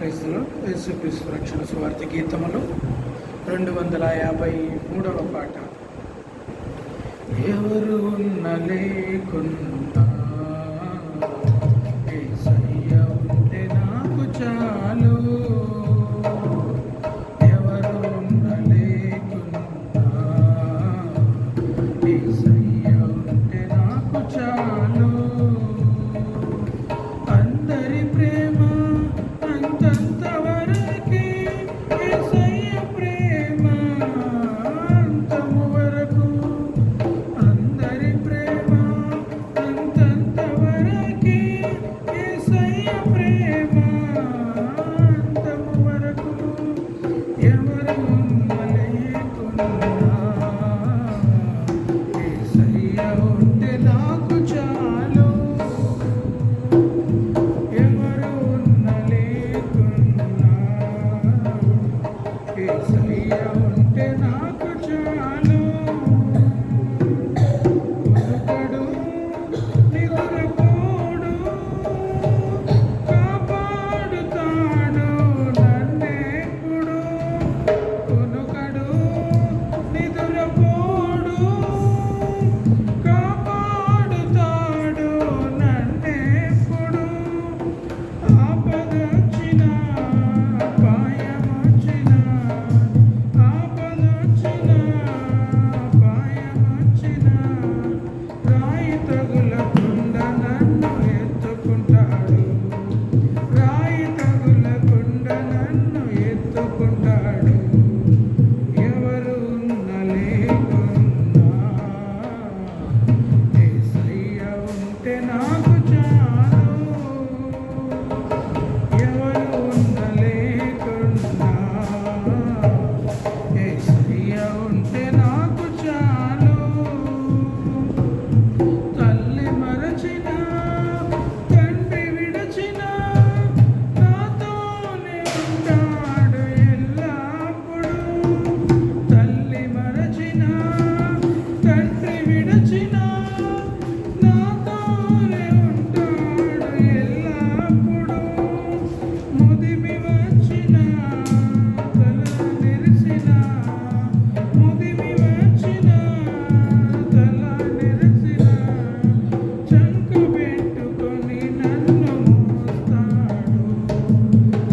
క్రైస్తవులు యేసుక్రీస్తు రక్షణ సువార్త గీతములు 253వ పాట. ఎవరు ఉన్న లేకున్నా యేసయ్య ఉంటే నాకు చాలు. ఎవరు ఉన్న లేకున్నా యేసయ్య ఉంటే నాకు చాలు. అందరి ప్రేమ అంతంత వరకే, యేసయ్య ప్రేమ అంతము వరకు. అందరి ప్రేమ అంతంత వరకే, యేసయ్య ప్రేమ అంతము వరకు. ఎవరు లేకున్నా యేసయ్య ఉంటే నాకు చాలు. యేసయ్య ఉంటే నాకు చాలు. కొనుకడు నిద్రపోడు, కాపాడుతాడు నన్నెప్పుడు. కొనుకడు నిద్రపోడు, కాపాడుతాడు నన్నెప్పుడు. ఆపదొచ్చినా పాయమొచ్చినా, ఆపదొచ్చినా పాయమొచ్చినా, రాయి తగులకుండా నన్ను ఎత్తుకుంటాడు. రాయి తగులకుండా నన్ను ఎత్తుకుంటాడు. ఎవరు లేకున్నా యేసయ్య ఉంటే నాకు చాలు. ఎవరు లేకున్నా యేసయ్య ఉంటే నాకు చాలు. తల్లి మరచిన, తండ్రి విడచిన, నాతోనే ఉంటాడు ఎల్లప్పుడు. తల్లి మరచిన, తండ్రి విడచిన, నాతోనే ఉంటాడు ఎల్లప్పుడు. ముదిమి వచ్చిన, తల నెరిసిన, ముదిమి వచ్చిన, తల నెరిసిన, చంక పెట్టుకొని నన్ను మోస్తాడు.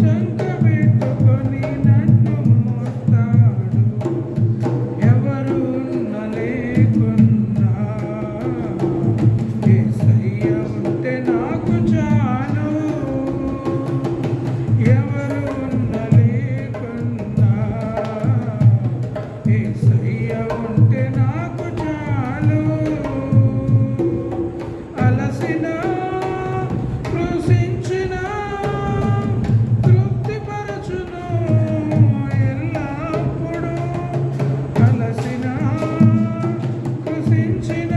చంక పెట్టుకొని నన్ను మోస్తాడు. ఎవరు లేకున్నా యేసయ్య ఉంటే నాకు చాలు. ఎవరు లేకున్నా యేసయ్య ఉంటే నాకు చాలు. అలసిన కృషించిన తృప్తిపరచును ఎల్లప్పుడు. అలసిన కృషించిన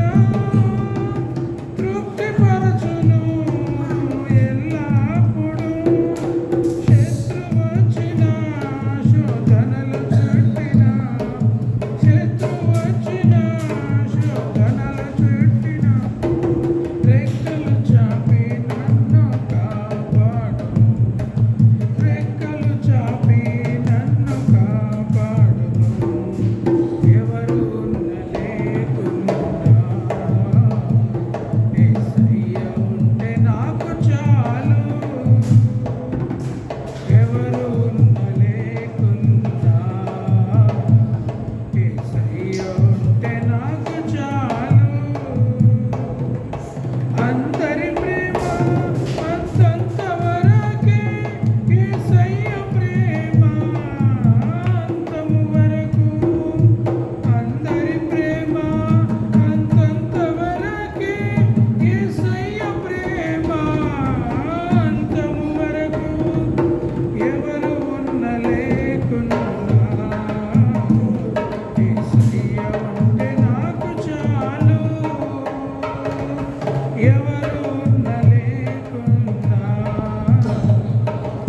తృప్తిపరచును ఎల్లప్పుడు. శత్రువచ్చిన శోధనలు చుట్టిన, శత్రువచ్చిన శోధనలు చుట్టిన, రెక్కలు చాపి నన్ను కాపాడును. రెక్కలు చాపి నన్ను కాపాడును. ఎవరు లేకున్నా యేసయ్య ఉంటే నాకు చాలు. ఎవరు లేకున్నా యేసయ్య ఉంటే నాకు చాలు. అందరి ప్రేమ అంతంత వరకే, యేసయ్య ప్రేమ అంతము వరకు. అందరి ప్రేమ అంతంత వరకే, యేసయ్య ప్రేమ అంతము వరకు. ఎవరు లేకున్నా యేసయ్య ఉంటే నాకు చాలు. ఎవరు లేకున్నా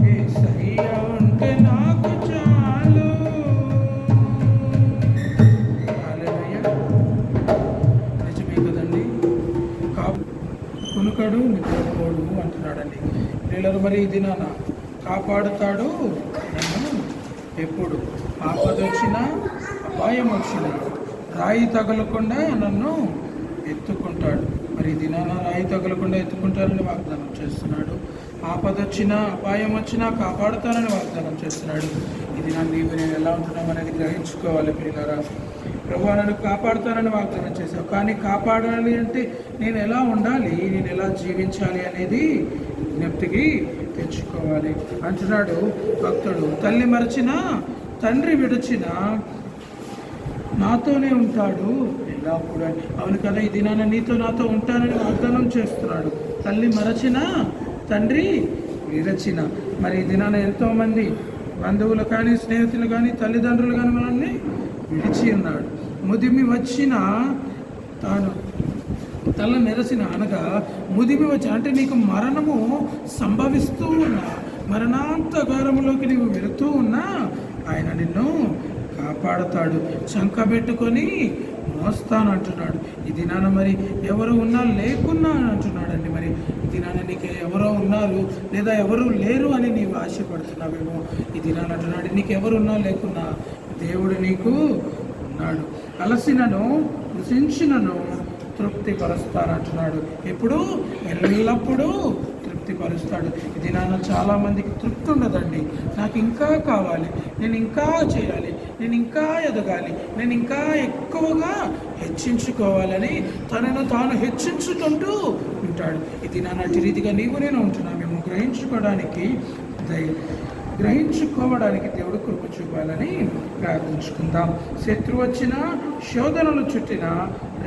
యేసయ్య ఉంటే నాకు చాలు. హల్లెలూయా. నిజమే కదండి. కొనుకడు నిద్రపోడు అంటున్నాడండి. పిల్లలు మరి ఇది నాన్న కాపాడుతాడు నన్ను ఎప్పుడు ఆపద వచ్చినా అపాయం వచ్చినా రాయి తగలకుండా నన్ను ఎత్తుకుంటాడు. మరి దినాన రాయి తగలకుండా ఎత్తుకుంటారని వాగ్దానం చేస్తున్నాడు. ఆపద వచ్చినా అపాయం వచ్చినా కాపాడుతానని వాగ్దానం చేస్తున్నాడు. ఇది నా నీవు నేను ఎలా ఉంటున్నాం అనేది గ్రహించుకోవాలి పిల్లరా. ప్రభువా నన్ను కాపాడుతానని వాగ్దానం చేశావు, కానీ కాపాడాలి అంటే నేను ఎలా ఉండాలి, నేను ఎలా జీవించాలి అనేది జ్ఞప్తికి తెచ్చుకోవాలి అంటున్నాడు భక్తుడు. తల్లి మరచినా తండ్రి విడిచినా నాతోనే ఉంటాడు ఎల్లప్పుడూ అని. అవును కదా, ఈ దినాన నీతో నాతో ఉంటానని వాగ్దానం చేస్తున్నాడు. తల్లి మరచిన తండ్రి విరచిన. మరి ఈ దినాన ఎంతోమంది బంధువులు కానీ స్నేహితులు కానీ తల్లిదండ్రులు కానీ మనల్ని విడిచి ఉన్నాడు. ముదిమి వచ్చిన తాను తల నెరసిన అనగా ముదిమి వచ్చి అంటే నీకు మరణము సంభవిస్తూ ఉన్నా, మరణాంతకారములోకి నీవు వెళుతూ ఉన్నా ఆయన నిన్ను కాపాడుతాడు. చంకబెట్టుకొని మోస్తాను అంటున్నాడు. ఈ దినాన మరి ఎవరు ఉన్నా లేకున్నా అంటున్నాడండి. మరి ఈ దినాన నీకు ఎవరో ఉన్నారు లేదా ఎవరు లేరు అని నీవు ఆశపడుతున్నావేమో. ఈ దినాన అంటున్నాడు నీకు ఎవరున్నా లేకున్నా దేవుడు నీకు ఉన్నాడు. అలసినను కృషించినను తృప్తిపరుస్తానంటున్నాడు. ఎప్పుడు ఎల్లప్పుడూ తృప్తిపరుస్తాడు. ఇది నాన్న చాలామందికి తృప్తి ఉండదండి. నాకు ఇంకా కావాలి, నేను ఇంకా చేయాలి, నేను ఇంకా ఎదగాలి, నేను ఇంకా ఎక్కువగా హెచ్చించుకోవాలని తనను తాను హెచ్చించుకుంటూ ఉంటాడు. ఇది నా నటి రీతిగా నీవు నేను ఉంటున్నామేమో గ్రహించుకోవడానికి దేవుడు కృప చూపాలని ప్రార్థించుకుందాం. శత్రువు వచ్చిన శోధనలు చుట్టిన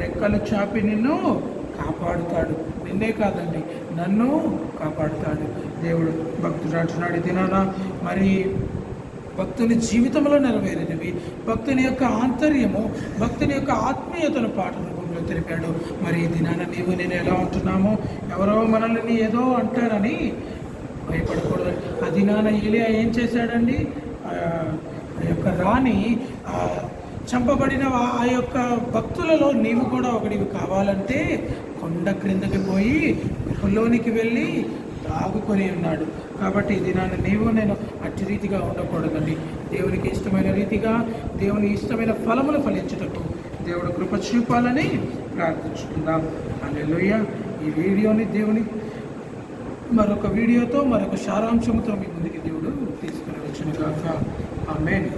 రెక్కలు చాపి నిన్ను కాపాడుతాడు. నిన్నే కాదండి, నన్ను కాపాడుతాడు దేవుడు. భక్తుడు అంటున్నాడు దినాన మరి భక్తుని జీవితంలో నెరవేరినవి, భక్తుని యొక్క ఆంతర్యము, భక్తుని యొక్క ఆత్మీయతను పాట రూపంలో తెలిపాడు. మరి ఈ దినాన నీవు నేను ఎలా ఉంటున్నామో, ఎవరో మనల్ని ఏదో అంటారని భయపడకూడదు. ఆ దినాన ఏలియా ఏం చేశాడండి, ఆ యొక్క రాణి చంపబడిన ఆ యొక్క భక్తులలో నీవు కూడా ఒకడివి కావాలంటే కొండ క్రిందకి పోయి గుహలోనికి వెళ్ళి దాగుకొని ఉన్నాడు. కాబట్టి ఈ దినాన్ని నీవు నేను అట్టి రీతిగా ఉండకూడదండి. దేవునికి ఇష్టమైన రీతిగా, దేవుని ఇష్టమైన ఫలములు ఫలించుటకు దేవుడు కృప చూపాలని ప్రార్థించుకుందాం. హల్లెలూయా. ఈ వీడియోని దేవుని మరొక వీడియోతో మరొక సారాంశంతో మీ ముందుకి దేవుడు తీసుకుని వచ్చిన గాక. ఆమేన్.